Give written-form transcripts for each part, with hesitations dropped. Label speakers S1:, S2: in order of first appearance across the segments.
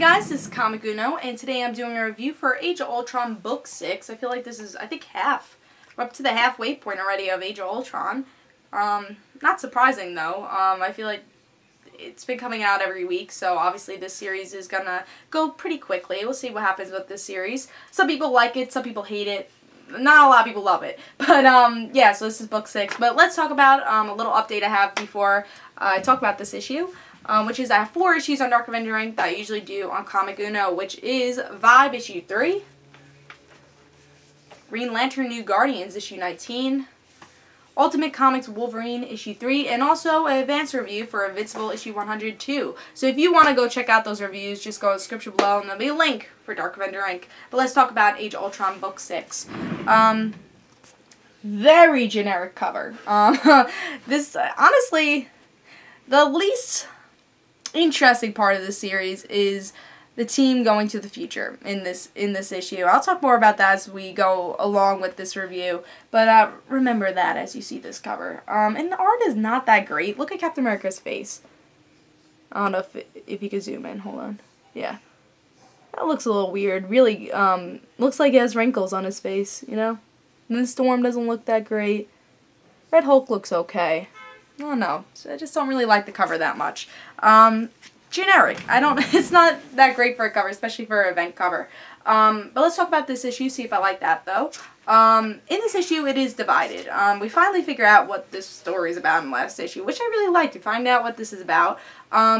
S1: guys, this is Comic Uno, and today I'm doing a review for Age of Ultron Book 6. I feel like this is, I think, half. We're up to the halfway point already of Age of Ultron. Not surprising, though. I feel like it's been coming out every week, so obviously this series is gonna go pretty quickly. We'll see what happens with this series. Some people like it, some people hate it. Not a lot of people love it. But, yeah, so this is Book 6. But let's talk about a little update I have before I talk about this issue. Which is I have 4 issues on Dark Avenger Inc. that I usually do on Comic Uno, which is Vibe issue 3, Green Lantern New Guardians issue 19, Ultimate Comics Wolverine issue 3, and also an advance review for Invincible issue 102. So if you want to go check out those reviews, just go in the description below and there'll be a link for Dark Avenger Inc. But let's talk about Age of Ultron Book 6. Very generic cover. This, honestly, the least interesting part of this series is the team going to the future in this issue. I'll talk more about that as we go along with this review, but remember that as you see this cover. And the art is not that great. Look at Captain America's face. I don't know if you could zoom in. Hold on. Yeah. That looks a little weird. Really, looks like he has wrinkles on his face, you know? And the Storm doesn't look that great. Red Hulk looks okay. I don't know. I just don't really like the cover that much. Generic. It's not that great for a cover, especially for an event cover. But let's talk about this issue, see if I like that, though. In this issue, it is divided. We finally figure out what this story is about in the last issue, which I really like to find out what this is about.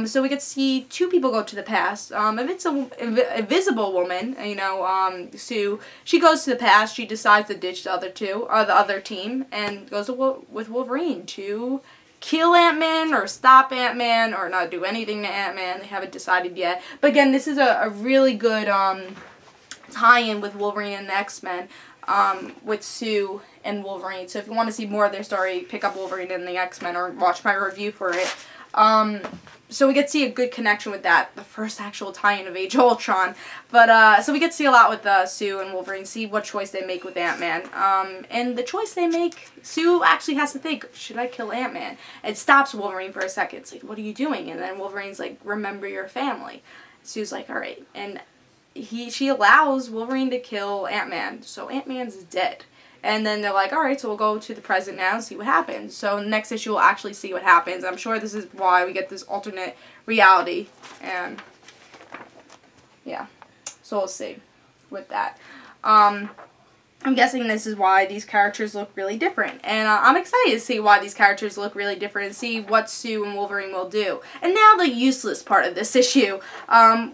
S1: So we get to see 2 people go to the past. If it's an invisible woman, you know, Sue, she goes to the past. She decides to ditch the other team, and goes with Wolverine to kill Ant-Man or stop Ant-Man or not do anything to Ant-Man. They haven't decided yet. But again, this is a really good tie-in with Wolverine and the X-Men, with Sue and Wolverine. So if you want to see more of their story, pick up Wolverine and the X-Men or watch my review for it. So we get to see a good connection with that, the first actual tie-in of Age of Ultron. But, so we get to see a lot with Sue and Wolverine, see what choice they make with Ant-Man. And the choice they make, Sue actually has to think, should I kill Ant-Man? It stops Wolverine for a second. It's like, what are you doing? And then Wolverine's like, remember your family. Sue's like, alright. And she allows Wolverine to kill Ant-Man. So Ant-Man's dead. And then they're like, alright, so we'll go to the present now and see what happens. So next issue we'll actually see what happens. I'm sure this is why we get this alternate reality. And, yeah. So we'll see with that. I'm guessing this is why these characters look really different. And I'm excited to see why these characters look really different and see what Sue and Wolverine will do. And now the useless part of this issue,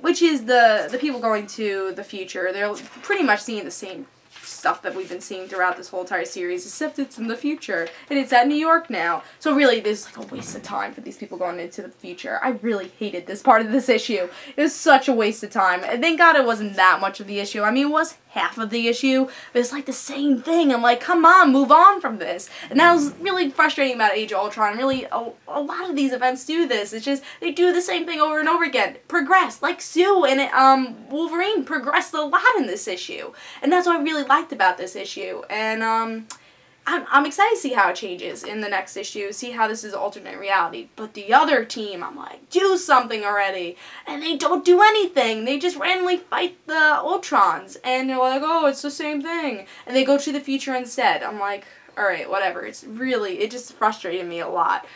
S1: which is the people going to the future. They're pretty much seeing the same stuff that we've been seeing throughout this whole entire series, except it's in the future, and it's at New York now. So really, there's like a waste of time for these people going into the future. I really hated this part of this issue. It was such a waste of time. And thank God it wasn't that much of the issue. I mean, it was half of the issue, but it's like the same thing. I'm like, come on, move on from this. And that was really frustrating about Age of Ultron. Really, a lot of these events do this. It's just, they do the same thing over and over again. Progress, like Sue and Wolverine progressed a lot in this issue. And that's what I really liked about this issue. And I'm excited to see how it changes in the next issue, see how this is alternate reality. But the other team, I'm like, do something already. And they don't do anything. They just randomly fight the Ultrons. And they're like, oh, it's the same thing. And they go to the future instead. I'm like, alright, whatever. It just frustrated me a lot.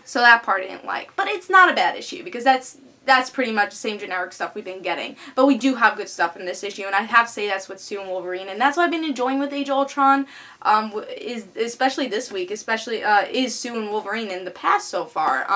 S1: So that part I didn't like. But it's not a bad issue, because that's pretty much the same generic stuff we've been getting. But we do have good stuff in this issue, and I have to say that's with Sue and Wolverine, and that's what I've been enjoying with Age of Ultron, especially this week, is Sue and Wolverine in the past so far.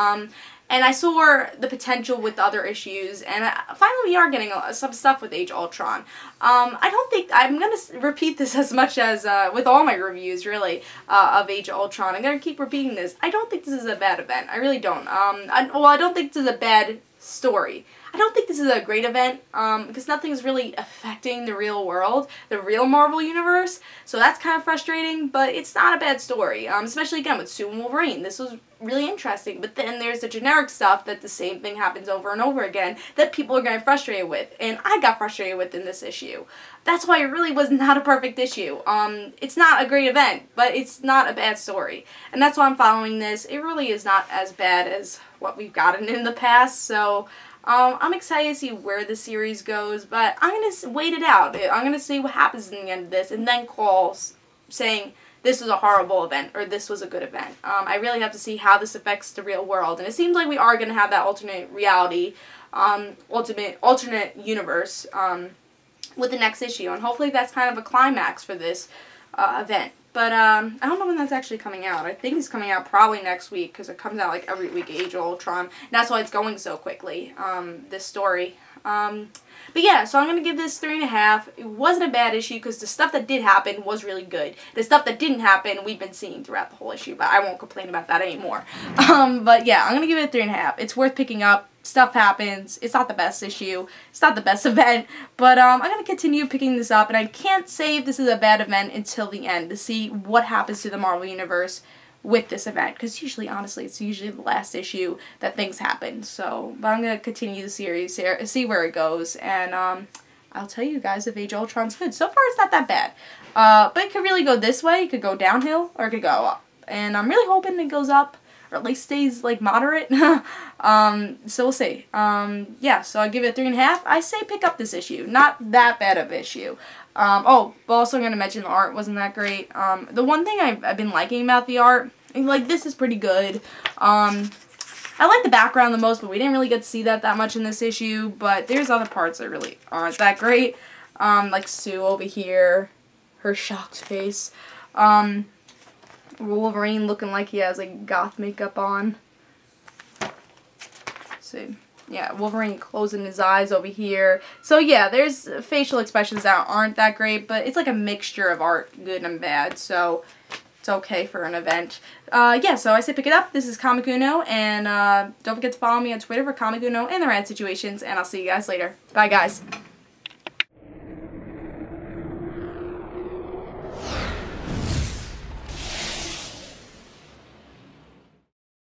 S1: And I saw the potential with the other issues, and finally we are getting some stuff with Age of Ultron. I don't think, I'm going to repeat this as much as with all my reviews, really, of Age of Ultron. I'm going to keep repeating this. I don't think this is a bad event. I really don't. I don't think this is a bad story. I don't think this is a great event, because nothing's really affecting the real world, the real Marvel Universe, so that's kind of frustrating, but it's not a bad story, especially again with Sue and Wolverine. This was really interesting, but then there's the generic stuff that the same thing happens over and over again that people are getting frustrated with, and I got frustrated with in this issue. That's why it really was not a perfect issue. It's not a great event, but it's not a bad story, and that's why I'm following this. It really is not as bad as what we've gotten in the past, so I'm excited to see where the series goes, but I'm going to wait it out. I'm going to see what happens in the end of this, and then call saying this was a horrible event, or this was a good event. I really have to see how this affects the real world, and it seems like we are going to have that alternate reality, alternate universe, with the next issue, and hopefully that's kind of a climax for this event. But I don't know when that's actually coming out. I think it's coming out probably next week, because it comes out like every week, Age of Ultron. And that's why it's going so quickly, this story. But yeah, so I'm going to give this 3.5. It wasn't a bad issue, because the stuff that did happen was really good. The stuff that didn't happen, we've been seeing throughout the whole issue, but I won't complain about that anymore. But yeah, I'm going to give it a 3.5. It's worth picking up. Stuff happens. It's not the best issue. It's not the best event. But I'm going to continue picking this up, and I can't say if this is a bad event until the end to see what happens to the Marvel Universe with this event. Because usually, honestly, it's usually the last issue that things happen. So, but I'm going to continue the series here, see where it goes, and I'll tell you guys if Age of Ultron's good. So far, it's not that bad. But it could really go this way. It could go downhill, or it could go up. And I'm really hoping it goes up, or at least stays, like, moderate. So we'll see. Yeah, so I give it a 3.5. I say pick up this issue. Not that bad of an issue. Oh, but also I'm going to mention the art wasn't that great. The one thing I've been liking about the art, like, this is pretty good. I like the background the most, but we didn't really get to see that much in this issue. But there's other parts that really aren't that great. Like Sue over here, her shocked face. Wolverine looking like he has like goth makeup on. See, yeah, Wolverine closing his eyes over here. So yeah, there's facial expressions that aren't that great, but it's like a mixture of art, good and bad. So it's okay for an event. Yeah, so I say pick it up. This is Comic Uno, and don't forget to follow me on Twitter for Comic Uno and the Rad Situations. And I'll see you guys later. Bye, guys.